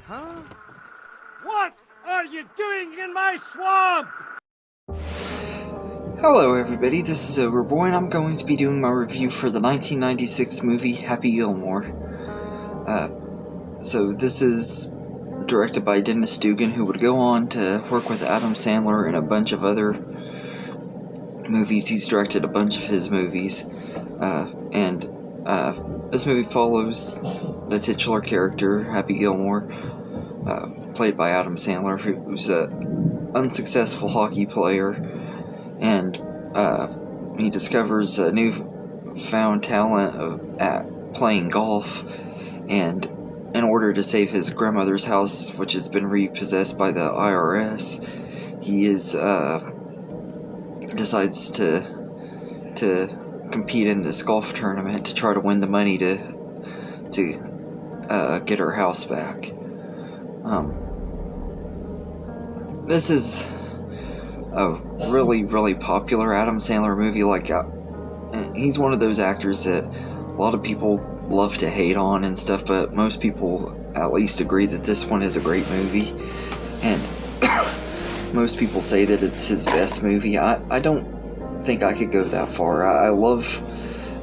Huh? What are you doing in my swamp? Hello everybody, this is Overboy and I'm going to be doing my review for the 1996 movie Happy Gilmore. So this is directed by Dennis Dugan, who would go on to work with Adam Sandler in a bunch of other movies. He's directed a bunch of his movies, and this movie follows the titular character, Happy Gilmore, played by Adam Sandler, who's an unsuccessful hockey player, and he discovers a newfound talent at playing golf, and in order to save his grandmother's house, which has been repossessed by the IRS, he decides to compete in this golf tournament to try to win the money to get her house back. This is a really popular Adam Sandler movie. Like, he's one of those actors that a lot of people love to hate on and stuff, but most people at least agree that this one is a great movie, and most people say that it's his best movie. I don't think I could go that far. I love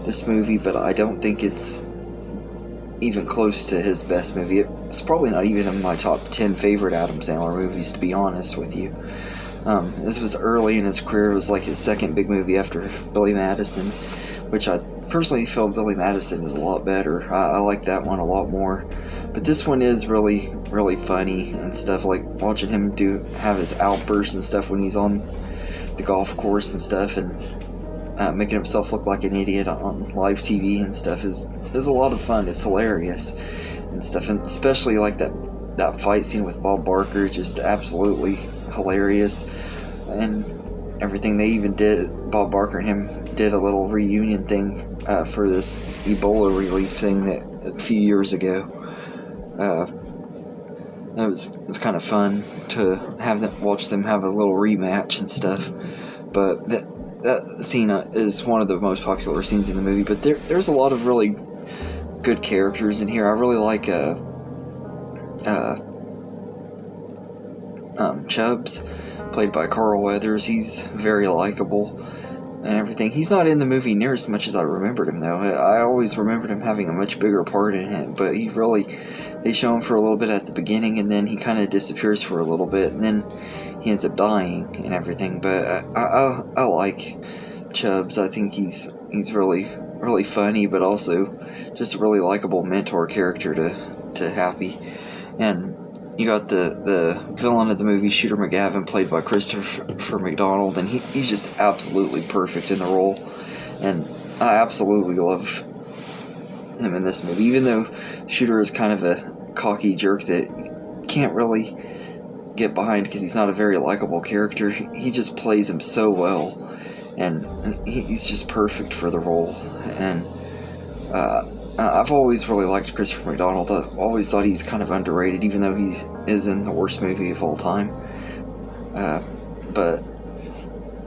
this movie, but I don't think it's even close to his best movie. It's probably not even in my top 10 favorite Adam Sandler movies, to be honest with you. This was early in his career. It was like his second big movie after Billy Madison, which I personally feel Billy Madison is a lot better. I like that one a lot more. But this one is really funny and stuff. Like, watching him have his outbursts and stuff when he's on the golf course and stuff, and making himself look like an idiot on live TV and stuff is a lot of fun. It's hilarious and stuff, and especially like that fight scene with Bob Barker, just absolutely hilarious, and everything. They even Bob Barker and him did a little reunion thing for this Ebola relief thing that a few years ago. It was kind of fun to watch them have a little rematch and stuff. But that scene is one of the most popular scenes in the movie. But there's a lot of really good characters in here. I really like Chubbs, played by Carl Weathers. He's very likable and everything. He's not in the movie near as much as I remembered him, though. I always remembered him having a much bigger part in it, but they show him for a little bit at the beginning, and then he kind of disappears for a little bit, and then he ends up dying and everything. But I like Chubbs. I think he's really funny, but also just a really likable mentor character to Happy. And you got the villain of the movie, Shooter Mcgavin, played by Christopher Mcdonald, and he's just absolutely perfect in the role, and I absolutely love him in this movie. Even though Shooter is kind of a cocky jerk that you can't really get behind because he's not a very likable character, he just plays him so well, and he's just perfect for the role. And I've always really liked Christopher McDonald. I've always thought he's kind of underrated, even though he is in the worst movie of all time. But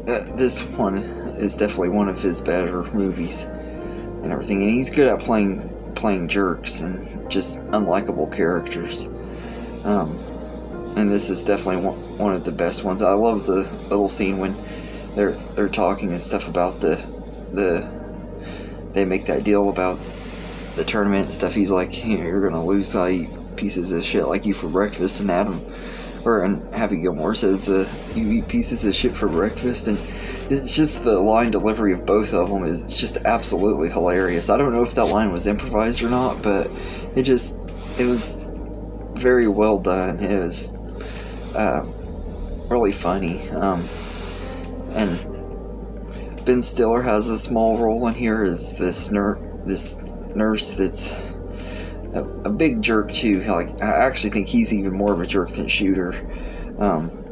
this one is definitely one of his better movies and everything. And he's good at playing jerks and just unlikable characters. And this is definitely one of the best ones. I love the little scene when they're talking and stuff about they make that deal about the tournament and stuff. He's like, "You're gonna lose. I eat pieces of shit like you for breakfast." And Happy Gilmore says, "You eat pieces of shit for breakfast." And it's just the line delivery of both of them is just absolutely hilarious. I don't know if that line was improvised or not, but it was very well done. It was really funny. And Ben Stiller has a small role in here as this nurse that's a big jerk too. Like, I actually think he's even more of a jerk than Shooter.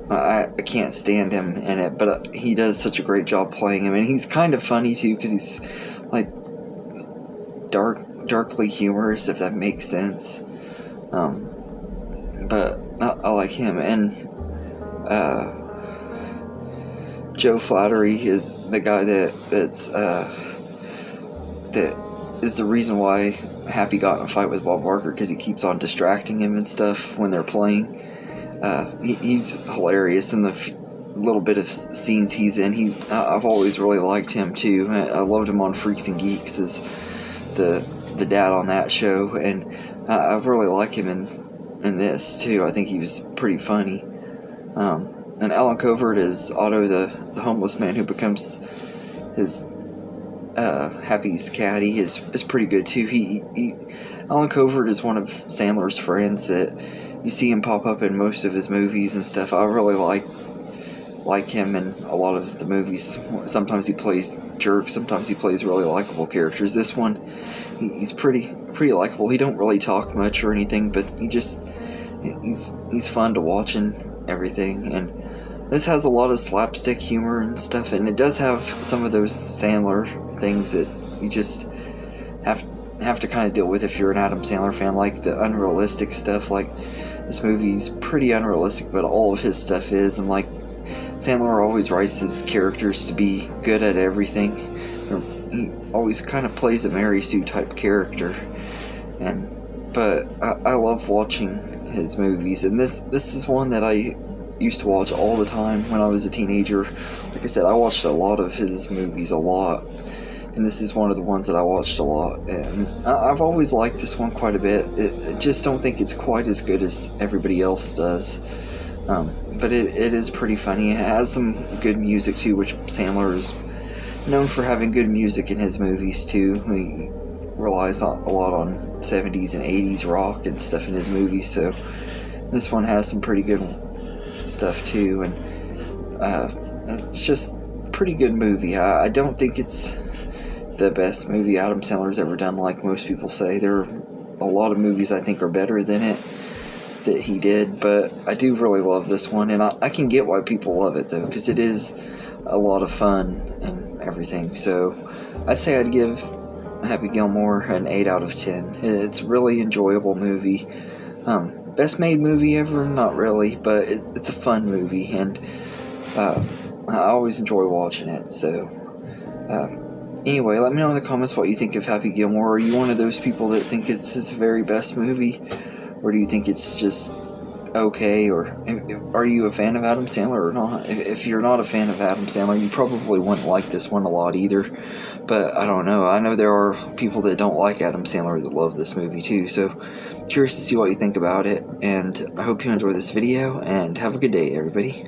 I can't stand him in it, but he does such a great job playing him, and he's kind of funny too because he's like darkly humorous, if that makes sense. But I like him. And Joe Flattery is the guy that is the reason why Happy got in a fight with Bob Barker because he keeps on distracting him and stuff when they're playing. He's hilarious in the little bit of scenes he's in. I've always really liked him too. I loved him on Freaks and Geeks as the dad on that show, and I really like him in this too. I think he was pretty funny. And Alan Covert is Otto, the homeless man who becomes his Happy's caddy, is pretty good too. Alan Covert is one of Sandler's friends that you see him pop up in most of his movies and stuff. I really like him in a lot of the movies. Sometimes he plays jerks, sometimes he plays really likable characters. This one, he's pretty likable. He don't really talk much or anything, but he's fun to watch and everything. And this has a lot of slapstick humor and stuff, and it does have some of those Sandler things that you just have to kind of deal with if you're an Adam Sandler fan, like the unrealistic stuff. Like, this movie's pretty unrealistic, but all of his stuff is, and like, Sandler always writes his characters to be good at everything. He always kind of plays a Mary Sue type character, but I love watching his movies, and this is one that I used to watch all the time when I was a teenager. Like I said, I watched a lot of his movies, a lot, and this is one of the ones that I watched a lot, and I've always liked this one quite a bit. I just don't think it's quite as good as everybody else does, but it is pretty funny. It has some good music too, which Sandler is known for having good music in his movies too. He relies a lot on 70s and 80s rock and stuff in his movies, so this one has some pretty good stuff too, and it's just a pretty good movie. I don't think it's the best movie Adam Sandler's ever done, like most people say. There are a lot of movies I think are better than it that he did, but I do really love this one, and I can get why people love it though, because it is a lot of fun and everything. So I'd say I'd give Happy Gilmore an 8 out of 10. It's a really enjoyable movie. Best made movie ever? Not really, but it's a fun movie, and I always enjoy watching it. So anyway, let me know in the comments what you think of Happy Gilmore. Are you one of those people that think it's his very best movie, or do you think it's just okay? Or are you a fan of Adam Sandler or not? If you're not a fan of Adam Sandler, you probably wouldn't like this one a lot either, but I don't know. I know there are people that don't like Adam Sandler that love this movie too, so curious to see what you think about it, and I hope you enjoy this video, and have a good day, everybody.